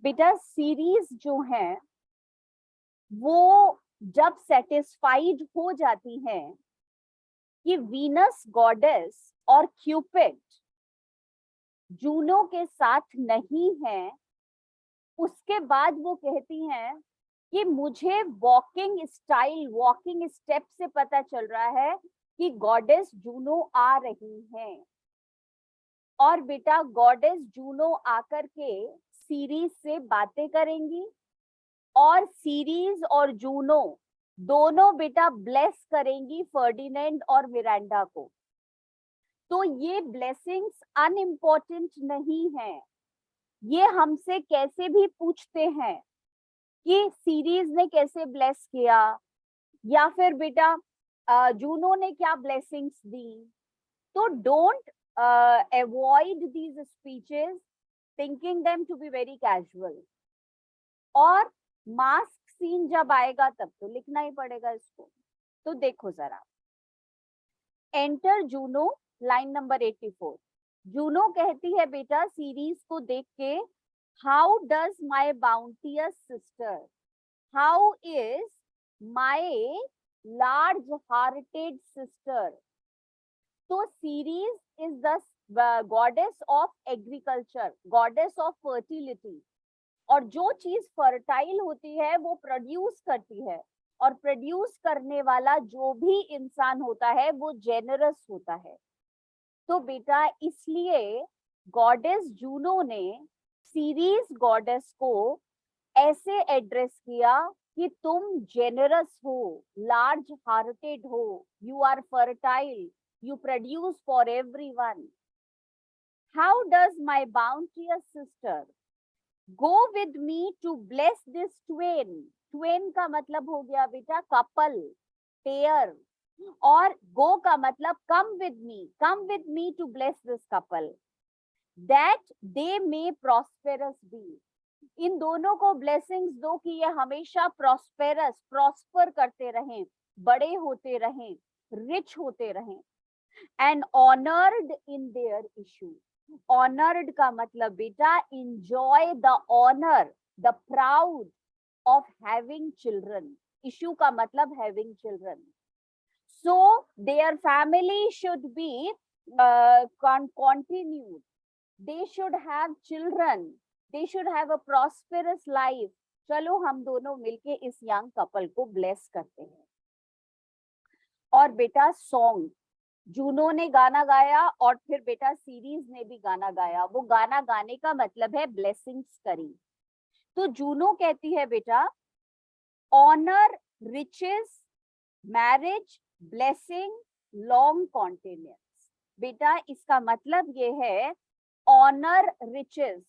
बेटा सीरीज जो है वो जब सेटिस्फाइड हो जाती है कि वीनस गॉडेस और क्यूपिड जूनो के साथ नहीं है, उसके बाद वो कहती हैं कि मुझे वॉकिंग स्टाइल, वॉकिंग स्टेप से पता चल रहा है कि गॉडेस जूनो आ रही हैं। और बेटा गॉडेस जूनो आकर के सीरीज से बातें करेंगी और सीरीज और जूनो दोनों बेटा ब्लेस करेंगी फर्डिनेंड और मिरांडा को। तो ये ब्लेसिंग्स अनइम्पोर्टेंट नहीं है, ये हमसे कैसे भी पूछते हैं कि सीरीज ने कैसे ब्लेस किया या फिर बेटा जूनो ने क्या ब्लेसिंग्स दी। तो don't avoid these speeches thinking them to be very casual. और मास्क सीन जब आएगा तब तो लिखना ही पड़ेगा इसको। तो देखो जरा, enter Juno, line number 84। Juno कहती है बेटा सीरीज को देख के, how does my bountiful sister, how is my large hearted sister. तो Ceres is the goddess of agriculture, goddess of fertility. और जो चीज फर्टाइल होती है वो प्रोड्यूस करती है, और प्रोड्यूस करने वाला जो भी इंसान होता है वो जेनरस होता है। तो बेटा इसलिए गॉडेस जूनो ने सीरीज गॉडेस को ऐसे एड्रेस किया कि तुम जेनरस हो, लार्ज हार्टेड हो, you are fertile, you produce for everyone. How does my bounteous sister go with me to bless this twain? Twain का मतलब हो गया बेटा कपल, पेयर। और go का मतलब come with me to bless this couple, that they may prosperous be. इन दोनों को ब्लेसिंग्स दो कि ये हमेशा प्रॉस्पेरस, प्रॉस्पर करते रहें, बड़े होते रहें, रिच होते रहें। and honored in their issue. Honored का मतलब बेटा enjoy the honor, the proud of having children. Issue का मतलब having children. So their family should be continued. They should have children. They should have a prosperous life. चलो हम दोनों मिलके इस यंग कपल को ब्लेस करते हैं। और बेटा सॉन्ग, जूनो ने गाना गाया और फिर बेटा सीरीज ने भी गाना गाया। वो गाना गाने का मतलब है ब्लेसिंग्स करी। तो जूनो कहती है बेटा honour, riches, marriage, blessing, long continuance. बेटा इसका मतलब ये है honour, riches,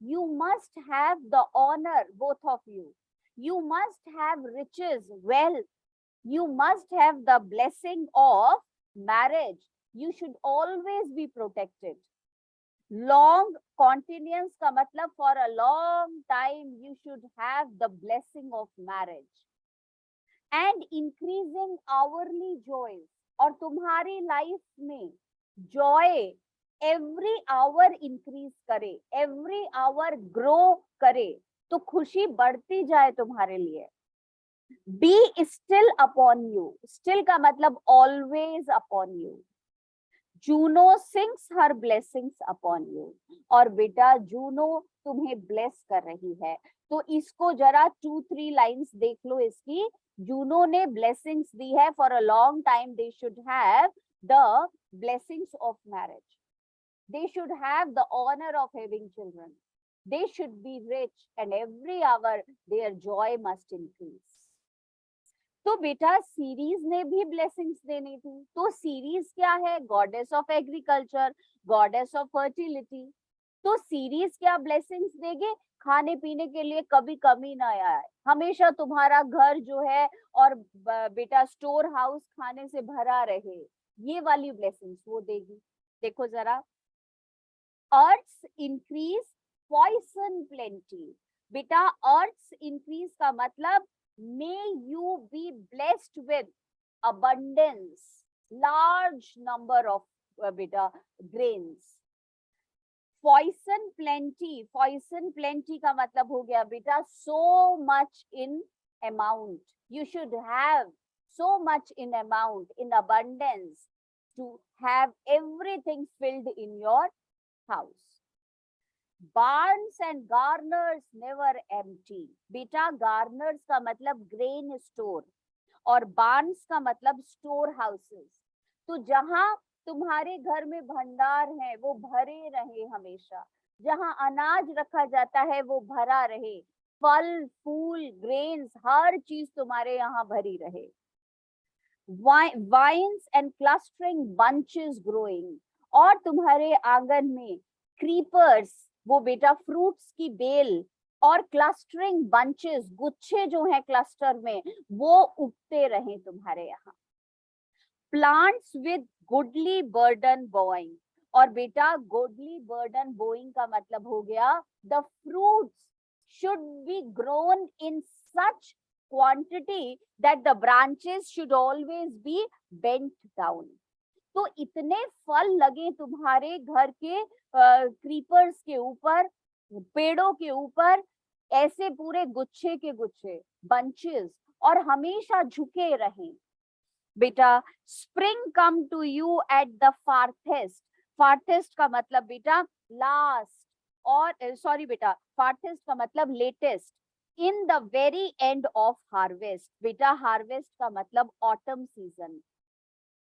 you must have the honour, both of you, you must have riches, wealth, you must have the blessing of marriage, you should always be protected. Long continuance का मतलब for a long time you should have the blessing of marriage and increasing hourly joys. और तुम्हारी life में joy every hour increase करे, every hour grow करे, तो खुशी बढ़ती जाए तुम्हारे लिए। Be still upon you. Still का मतलब always upon you. Juno sings her blessings upon you. और बेटा जूनो तुम्हें ब्लेस कर रही है। तो इसको जरा 2-3 लाइंस देख लो इसकी। जूनो ने ब्लेसिंग्स दी है, for a long time they should have the blessings of marriage, they should have the honour of having children, they should be rich and every hour their joy must increase. तो बेटा series ने भी blessings देनी थी। तो series क्या है? Goddess of agriculture, goddess of fertility. तो सीरीज क्या ब्लेसिंग्स देंगे? खाने पीने के लिए कभी कमी ना आए, हमेशा तुम्हारा घर जो है और बेटा स्टोर हाउस खाने से भरा रहे, ये वाली ब्लेसिंग्स वो देगी। देखो जरा, अर्थ इंक्रीज, पॉइसन प्लेंटी। बेटा अर्थ इंक्रीज का मतलब may you be blessed with abundance, large number of beta grains, Poisson plenty का मतलब हो गया बेटा so much in amount. You should have so much in amount, in abundance, to have everything filled in your house. Barns and garners never empty. बेटा garners का मतलब grain store और barns का मतलब store houses. तो जहां तुम्हारे घर में भंडार है वो भरे रहे हमेशा, जहां अनाज रखा जाता है वो भरा रहे, फल फूल ग्रेन्स हर चीज तुम्हारे यहाँ भरी रहे. Vines and clustering bunches growing, और तुम्हारे आंगन में क्रीपर्स, वो बेटा फ्रूट्स की बेल, और क्लस्टरिंग बंचेस, गुच्छे जो हैं क्लस्टर में वो उगते रहे तुम्हारे यहाँ. Plants with goodly burden Boeing, और बेटा गुडली बर्डन बोइंग का मतलब हो गया the fruits should be grown in such quantity that the branches should always be bent down. तो इतने फल लगे तुम्हारे घर के क्रीपर्स के ऊपर, पेड़ों के ऊपर, ऐसे पूरे गुच्छे के गुच्छे बंचेस, और हमेशा झुके रहें. बेटा spring come to you at the farthest. Farthest का मतलब बेटा लास्ट, और सॉरी बेटा फार्थेस्ट का मतलब latest. In the very end of harvest, बेटा हार्वेस्ट का मतलब ऑटम सीजन.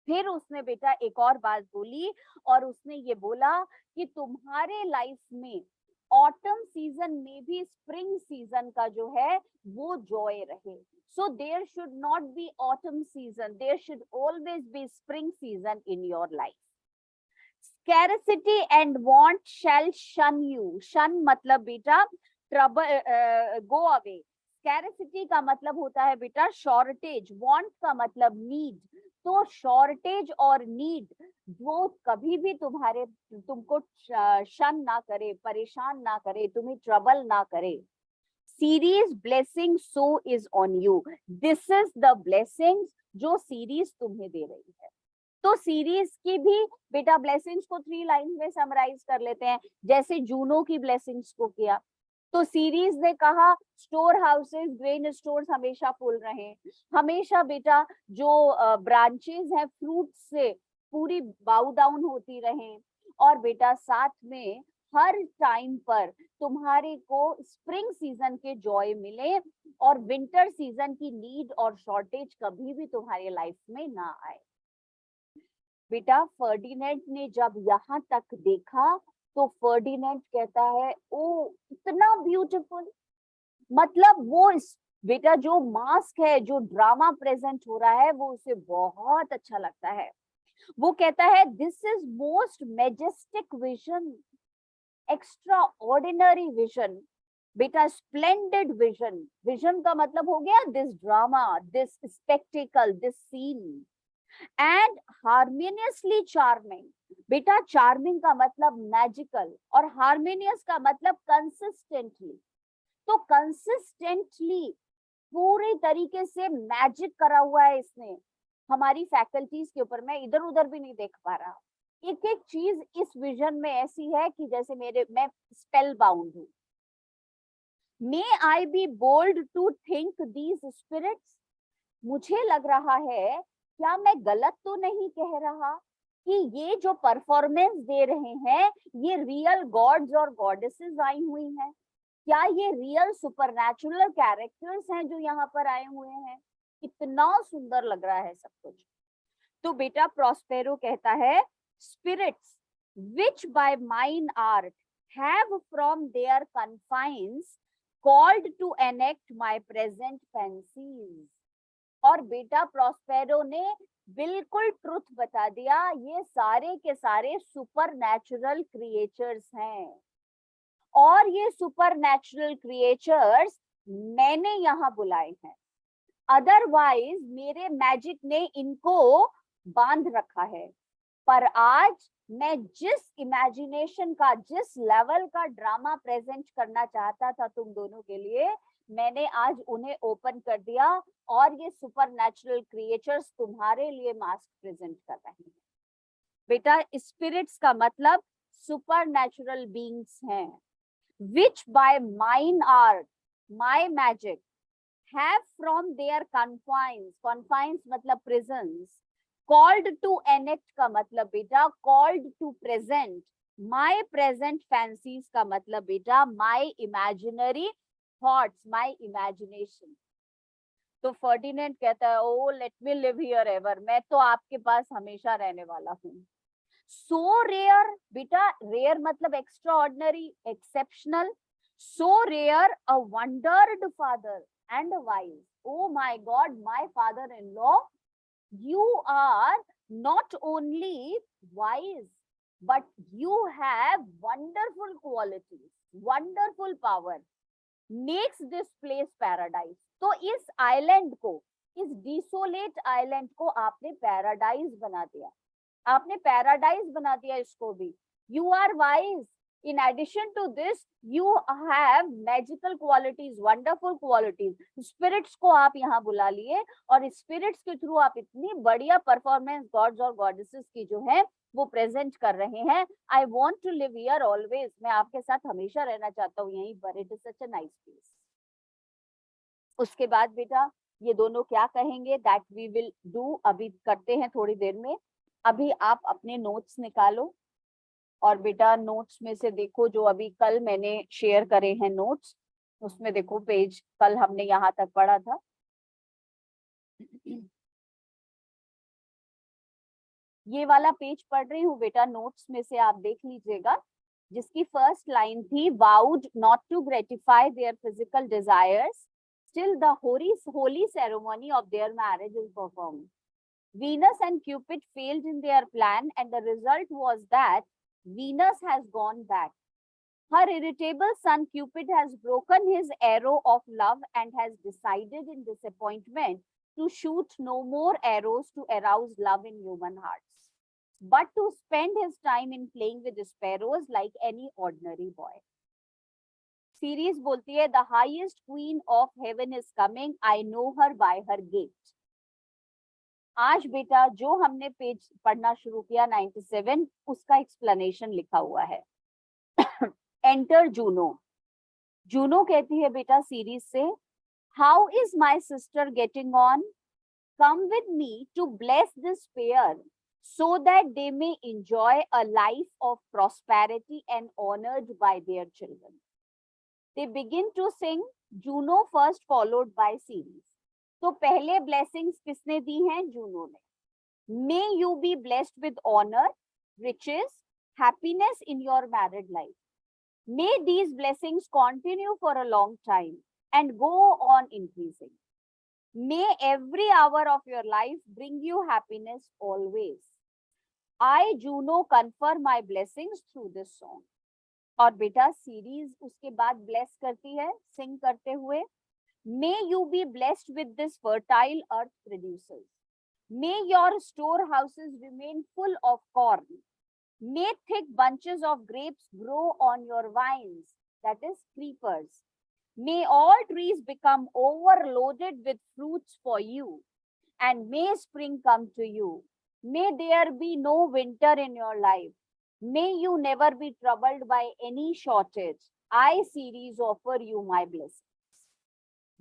फिर उसने बेटा एक और बात बोली, और उसने ये बोला कि तुम्हारे लाइफ में ऑटम सीजन में भी स्प्रिंग सीजन का जो है वो जॉय रहे. So there should not be autumn season, there should always be spring season in your life. Scarcity and want shall shun you. Shun मतलब बेटा ट्रबल, गो अवे. स्कैरसिटी का मतलब होता है बेटा शॉर्टेज, वांट का मतलब नीड. तो शॉर्टेज और नीड वो कभी भी तुमको शन ना करे, परेशान ना करे, तुम्हें ट्रबल ना करे. Series blessing so is on you. This is the blessings जो सीरीज तुम्हें दे रही है. तो सीरीज की भी बेटा ब्लेसिंग्स को 3 लाइन में समराइज कर लेते हैं, जैसे जूनो की ब्लेसिंग्स को किया. तो सीरीज ने कहा स्टोर हाउसेस, ग्रेन स्टोर्स हमेशा फुल रहे, हमेशा बेटा जो ब्रांचेस हैं फ्रूट से पूरी बाउ डाउन होती रहे, और बेटा साथ में हर टाइम पर तुम्हारे को स्प्रिंग सीजन के जॉय मिले, और विंटर सीजन की नीड और शॉर्टेज कभी भी तुम्हारे लाइफ में ना आए. बेटा फर्डिनेंड ने जब यहाँ तक देखा तो फर्डिनेंड कहता है ओ इतना ब्यूटीफुल, मतलब वो बेटा जो मास्क है, जो ड्रामा प्रेजेंट हो रहा है वो उसे बहुत अच्छा लगता है. वो कहता है this is most majestic vision, extraordinary vision. बेटा स्प्लेंडेड विजन. विजन का मतलब हो गया this drama, this spectacle, this scene. And harmoniously charming. बेटा चार्मिंग का मतलब मैजिकल, और हार्मोनियस का मतलब कंसिस्टेंटली. तो कंसिस्टेंटली पूरी तरीके से मैजिक करा हुआ है इसने हमारी फैकल्टीज के ऊपर. मैं इधर उधर भी नहीं देख पा रहा. एक एक चीज इस विजन में ऐसी है कि जैसे मैं स्पेल बाउंड हूं. May I be bold to think these spirits. मुझे लग रहा है, क्या मैं गलत तो नहीं कह रहा कि ये जो परफॉर्मेंस दे रहे हैं ये रियल गॉड्स और गॉडेसेस आई हुई हैं? क्या ये रियल सुपरनैचुरल कैरेक्टर्स हैं जो यहाँ पर आए हुए हैं? इतना सुंदर लग रहा है सब कुछ. तो बेटा प्रॉस्पेरो कहता है spirits which by mine art have from their confines called to enact my present fancies. और बेटा प्रॉस्पेरो ने बिल्कुल ट्रुथ बता दिया, ये सारे के सारे सुपरनैचुरल क्रिएचर्स हैं, और ये सुपरनैचुरल क्रिएचर्स मैंने यहाँ बुलाए हैं. अदरवाइज मेरे मैजिक ने इनको बांध रखा है. पर आज मैं जिस इमेजिनेशन का, जिस लेवल का ड्रामा प्रेजेंट करना चाहता था तुम दोनों के लिए, मैंने आज उन्हें ओपन कर दिया, और ये सुपरनैचुरल क्रिएचर्स तुम्हारे लिए मास्क प्रेजेंट कर रहे हैं. बेटा स्पिरिट्स का मतलब supernatural beings हैं, which by mine art, my magic, have from their confines मतलब prisons, called to enact का मतलब बेटा called to present, my present fancies का मतलब बेटा my imaginary thoughts, my imagination. तो फर्डिनेंड कहता है O let me live here ever, मैं तो आपके पास हमेशा रहने वाला हूँ. सो रेयर बेटा, रेयर मतलब extraordinary, exceptional. So rare a wondered father and wise. Oh my God, my father-in-law, you are not only wise, but you have wonderful qualities, wonderful power, makes this place paradise. तो इस island को, इस desolate island को आपने paradise बना दिया, आपने paradise बना दिया इसको भी. You are wise. In addition to this, you have magical qualities, wonderful qualities. Spirits को आप यहाँ बुला लिए और spirits के through आप इतनी बढ़िया performance gods और goddesses की जो है वो present कर रहे हैं. I want to live here always. मैं आपके साथ हमेशा रहना चाहता हूँ यहीं पर. It is such a nice place. उसके बाद बेटा ये दोनों क्या कहेंगे? That we will do. अभी करते हैं थोड़ी देर में. अभी आप अपने notes निकालो और बेटा नोट्स में से देखो जो अभी कल मैंने शेयर करे हैं नोट्स, उसमें देखो पेज कल हमने यहाँ तक पढ़ा था. ये वाला पेज पढ़ रही हूँ बेटा, नोट्स में से आप देख लीजिएगा, जिसकी फर्स्ट लाइन थी vowed not to gratify their physical desires till the holy ceremony of their marriage is performed. Venus and Cupid failed in their plan and the result was that Venus has gone back. Her irritable son Cupid has broken his arrow of love and has decided in disappointment to shoot no more arrows to arouse love in human hearts, but to spend his time in playing with the sparrows like any ordinary boy. Series बोलती है the highest queen of heaven is coming, I know her by her gait. आज बेटा जो हमने page पढ़ना शुरू किया 97, उसका एक्सप्लेनेशन लिखा हुआ है. Enter Juno. जूनो कहती है बेटा सीरीज से, how is my sister getting on? Come with me to bless this pair so that they may enjoy a life of prosperity and honored by their children. They begin to sing, Juno first followed by Ceres. तो पहले blessings किसने दी हैं? Juno ने. May you be blessed with honor, riches, happiness in your married life. May these blessings continue for a long time and go on increasing. May every hour of your life bring you happiness always. I, Juno, confer my blessings through this song. और बेटा series उसके बाद bless करती है sing करते हुए, May you be blessed with this fertile earth producers. May your storehouses remain full of corn. May thick bunches of grapes grow on your vines, that is creepers. May all trees become overloaded with fruits for you, and may spring come to you. May there be no winter in your life. May you never be troubled by any shortage. I, Ceres, offer you my blessings.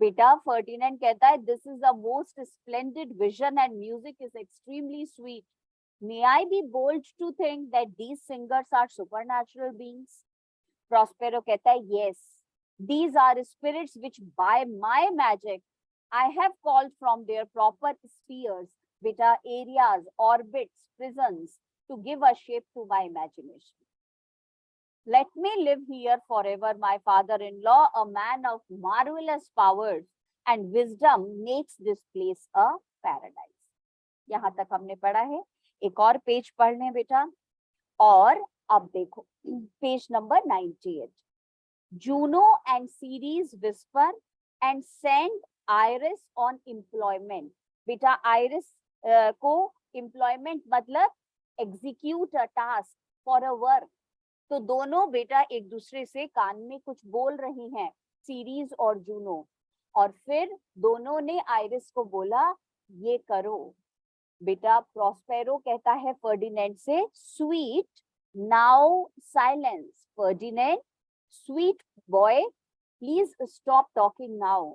बेटा फर्टिनेंड कहता है this is the most splendid vision and music is extremely sweet. May I be bold to think that these singers are supernatural beings? Prospero कहता है yes, these are spirits which by my magic I have called from their proper spheres, beta areas, orbits, prisons, to give a shape to my imagination. Let me live here forever, my father-in-law, a man of marvelous powers and wisdom, makes this place a paradise. यहाँ तक हमने पढ़ा है. एक और page पढ़ लें बेटा. और अब देखो page number 98. Juno and Ceres whisper and send Iris on employment. बेटा Iris को employment मतलब execute a task for a work. तो दोनों बेटा एक दूसरे से कान में कुछ बोल रही हैं, सीरीज और जूनो. और फिर दोनों ने आइरिस को बोला ये करो. बेटा प्रोस्पेरो कहता है फर्डिनेंड से, sweet Now silence. Ferdinand, sweet boy, please stop talking now.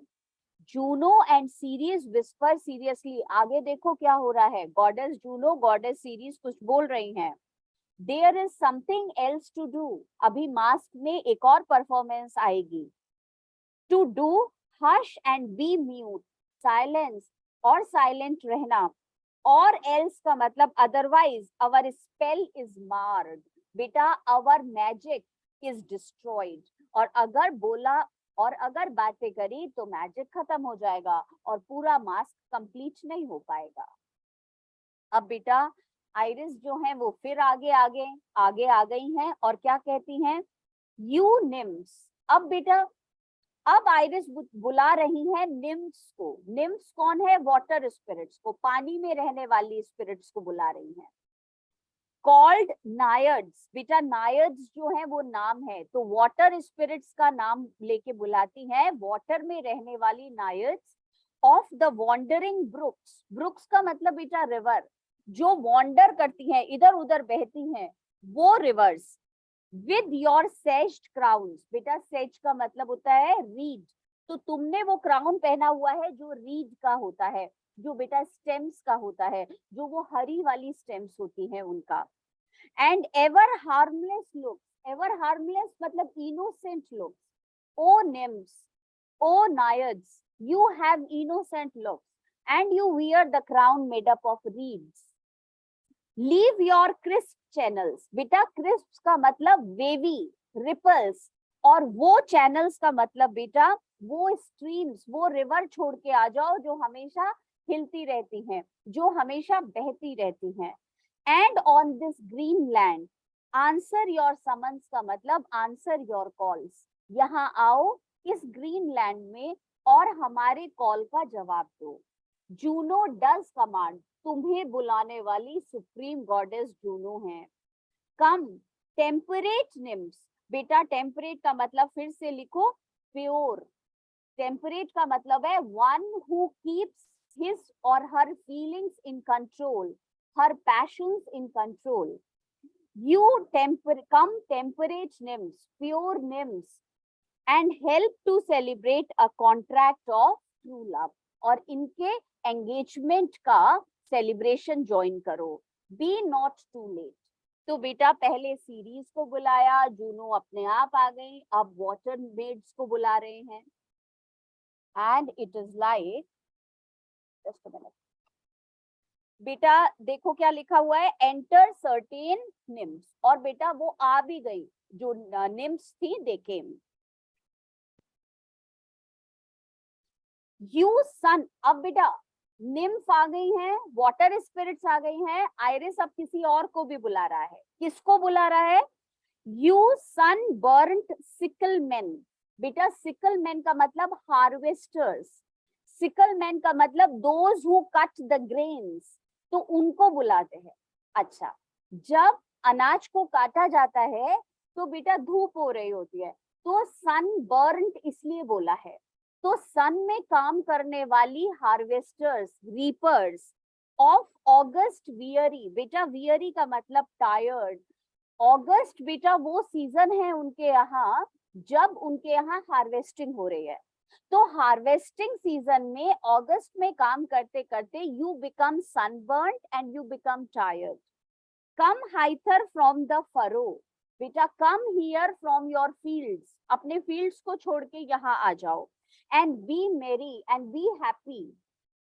Juno and series whisper seriously. आगे देखो क्या हो रहा है. गॉडेस जूनो, गॉडेस सीरीज कुछ बोल रही हैं. There is something else to do. अभी मास्क में एक और परफॉर्मेंस आएगी. To do, hush and be mute. Silence और साइलेंट रहना. और एल्स का मतलब otherwise. Our spell is marred. बेटा अवर मैजिक इज डिस्ट्रॉयड. और अगर बोला और अगर बातें करी तो मैजिक खत्म हो जाएगा और पूरा मास्क कंप्लीट नहीं हो पाएगा. अब बेटा आइरिस जो है वो फिर आगे आगे आगे आ गई हैं और क्या कहती हैं. यू निम्स. अब बेटा अब आइरिस बुला रही है निम्स को. निम्स कौन है. वाटर स्पिरिट्स को, पानी में रहने वाली स्पिरिट्स को बुला रही हैं. कॉल्ड नायर्ड्स. बेटा नायर्ड्स जो है वो नाम है, तो वाटर स्पिरिट्स का नाम लेके बुलाती है. वाटर में रहने वाली naiads of the wandering brooks. Brooks का मतलब बेटा रिवर. जो वॉन्डर करती हैं, इधर उधर बहती हैं, वो rivers. With your sedged crowns. बेटा सेज का मतलब होता है रीड. तो तुमने वो क्राउन पहना हुआ है जो रीड का होता है, जो बेटा स्टेम्स का होता है, जो वो हरी वाली स्टेम्स होती हैं उनका. And ever harmless looks. Ever harmless मतलब innocent looks. O nymphs, O naiads, you have innocent looks and you wear the crown made up of reeds. Leave your crisp channels. बेटा crisp का मतलब wavy, ripples. और वो channels का मतलब बेटा वो streams, वो river छोड़ के आ जाओ जो हमेशा हिलती रहती हैं, जो हमेशा बहती रहती हैं. And on this green land, answer your summons का मतलब answer your calls. यहाँ आओ इस ग्रीन लैंड में और हमारे कॉल का जवाब दो. Juno does command. तुम्हें बुलाने वाली सुप्रीम गॉडेस जूनो है. कम टेम्परेट निम्स. बेटा टेम्परेट का मतलब फिर से लिखो प्योर. टेम्परेट का मतलब है वन हु कीप्स हिज और हर feelings in control, her patience in control. You come temperate nymphs, pure nymphs, and help to celebrate a contract of true love. और इनके एंगेजमेंट का सेलिब्रेशन ज्वाइन करो. Be not too late. तो बेटा पहले series को बुलाया, जूनो अपने आप आ गई. अब वाटर मेड्स को बुला रहे हैं. And it is like, just a minute बेटा, देखो क्या लिखा हुआ है. Enter certain NIMS. और बेटा वो आ भी गई जो निम्स थी. देखे यू सन. अब बेटा निम्फ आ गई हैं, वाटर स्पिरिट्स आ गई हैं. आइरिस अब किसी और को भी बुला रहा है. किसको बुला रहा है. You sunburnt sickle man. बेटा सिकल मैन का मतलब हार्वेस्टर्स. सिकल मैन का मतलब those who cut the grains. तो उनको बुलाते हैं. अच्छा, जब अनाज को काटा जाता है तो बेटा धूप हो रही होती है, तो सन बर्न्ट इसलिए बोला है. तो सन में काम करने वाली harvesters, reapers of August weary. बेटा वियरी का मतलब टायर्ड. अगस्त बेटा वो सीजन है उनके यहाँ जब उनके यहाँ हार्वेस्टिंग हो रही है. तो हार्वेस्टिंग सीजन में अगस्त में काम करते करते you become sunburned and you become tired. Come hither from the furrow. बेटा come here from your fields. अपने फील्ड्स को छोड़ के यहाँ आ जाओ. And be merry and be happy.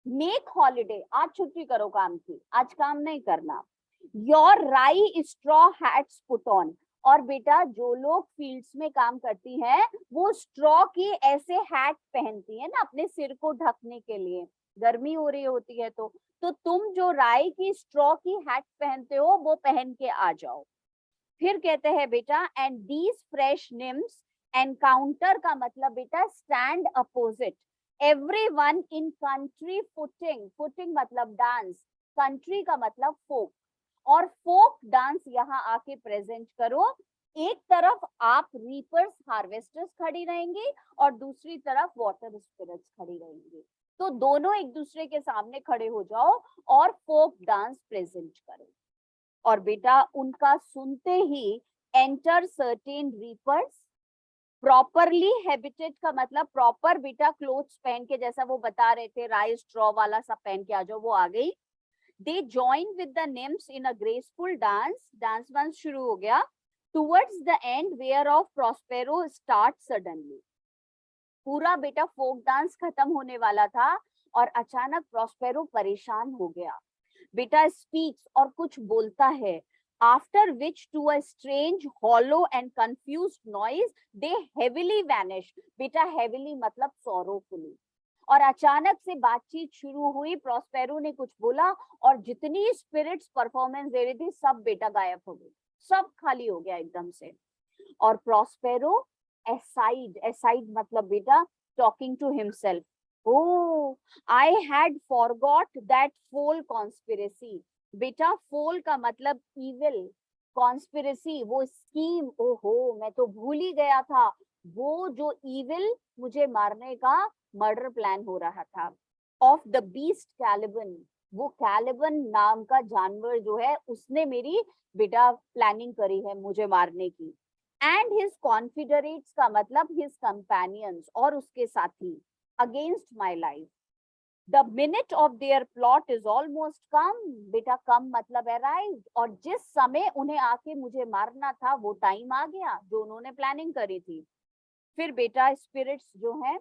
Make holiday. आज छुट्टी करो काम की, आज काम नहीं करना. योर राई स्ट्रॉ हैट्स पुट ऑन. और बेटा जो लोग फील्ड्स में काम करती हैं वो स्ट्रॉ की ऐसे हैट पहनती है ना अपने सिर को ढकने के लिए, गर्मी हो रही होती है तो तुम जो राई की स्ट्रॉ की हैट पहनते हो वो पहन के आ जाओ. फिर कहते हैं बेटा and these fresh NIMS. Encounter का मतलब बेटा stand opposite everyone in country footing. Footing मतलब डांस, कंट्री का मतलब फोक. और फोक डांस यहाँ आके प्रेजेंट करो. एक तरफ आप रीपर्स हार्वेस्टर्स खड़ी रहेंगी और दूसरी तरफ वाटर स्पिरिट्स खड़ी रहेंगी. तो दोनों एक दूसरे के सामने खड़े हो जाओ और फोक डांस प्रेजेंट करो. और बेटा उनका सुनते ही enter certain reapers, properly habited का मतलब प्रॉपर बेटा क्लोथ्स पहन के, जैसा वो बता रहे थे राइस स्ट्रॉ वाला सब पहन के आ जाओ, वो आ गई। They join with the nymphs in a graceful dance, dance वांस शुरू हो गया। Towards the end whereof Prospero start suddenly, पूरा बेटा फोक डांस खत्म होने वाला था और अचानक प्रॉस्पेरो परेशान हो गया। बेटा स्पीक्स और कुछ बोलता है, after which to a strange hollow and confused noise they heavily vanish. बेटा हेविली मतलब सॉरोफुली, और अचानक से बातचीत शुरू हुई, प्रॉस्पेरो ने कुछ बोला और जितनी स्पिरिट्स परफॉर्मेंस दे रही थी सब बेटा गायब हो गई, सब खाली हो गया एकदम से। और प्रॉस्पेरो aside, aside मतलब बेटा talking to himself, oh I had forgot that foul conspiracy। बेटा foul का मतलब evil, conspiracy वो scheme, ओहो मैं तो भूल ही गया था, वो जो evil मुझे मारने का मर्डर प्लान हो रहा था। ऑफ द बीस्ट कैलिबन, वो कैलिबन नाम का जानवर जो है उसने मेरी बेटा प्लानिंग करी है मुझे मारने की। एंड हिज कॉन्फिडरेट्स का मतलब हिज कंपेनियंस और उसके साथी, against my life. The minute of their plot is almost come, बेटा कम मतलब अराइव्ड, और जिस समय उन्हें आके मुझे मारना था वो टाइम आ गया जो उन्होंने प्लानिंग करी थी। फिर बेटा स्पिरिट्स जो है,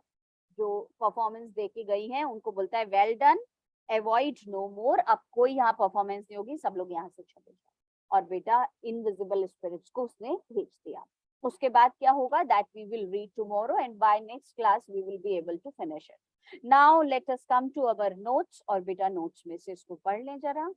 जो परफॉर्मेंस दे के गई हैं, उनको बोलता है वेल डन, अवॉइड नो मोर, अब कोई यहाँ परफॉर्मेंस नहीं होगी, सब लोग यहाँ से चले जाओ। और बेटा इनविजिबल स्पिरिट्स को उसने भेज दिया। उसके बाद क्या होगा that we will read tomorrow and by next class we will be able to finish it. Now let us come to our notes, और बेटा नोट्स में से इसको पढ़ लें जरा।